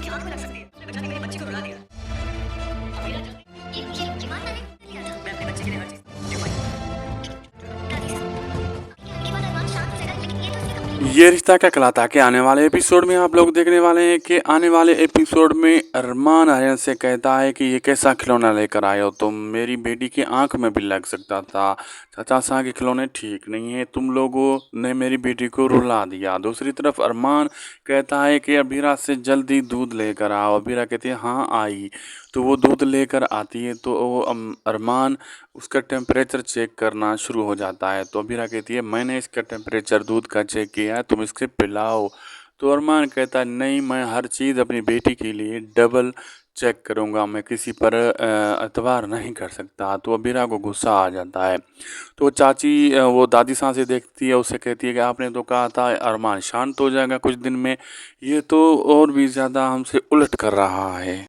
उसकी आंख में लग सकती है। तुमने बचा के मेरे बच्चे को रुला दिया। अब मेरा जल्दी ये मान मैंने लिया था। मैं अपने बच्चे के लिए हर चीज क्यों पाई। दादी साहब अगली बार अरमान शांत हो जाएगा, लेकिन ये तो उसकी कंप्लीट। ये रिश्ता क्या कहलाता के आने वाले एपिसोड में आप लोग देखने वाले हैं कि आने वाले एपिसोड में अरमान आर्यन से कहता है कि ये कैसा खिलौना लेकर आए हो तुम, मेरी बेटी की आंख में भी लग सकता था। चाचा साहब के खिलौने ठीक नहीं है, तुम लोगों ने मेरी बेटी को रुला दिया। दूसरी तरफ अरमान कहता है कि अबीरा से जल्दी दूध लेकर आओ। अबीरा कहती है हाँ आई। तो वो दूध लेकर आती है तो वो अरमान उसका टेम्परेचर चेक करना शुरू हो जाता है। तो अबीरा कहती है मैंने इसका टेम्परेचर दूध का चेक किया है, तुम इसके पिलाओ। तो अरमान कहता है नहीं, मैं हर चीज़ अपनी बेटी के लिए डबल चेक करूँगा, मैं किसी पर एतबार नहीं कर सकता। तो अबीरा को गुस्सा आ जाता है। तो वो चाची वो दादी साँ से देखती है, उससे कहती है कि आपने तो कहा था अरमान शांत हो जाएगा कुछ दिन में, ये तो और भी ज़्यादा हमसे उलट कर रहा है।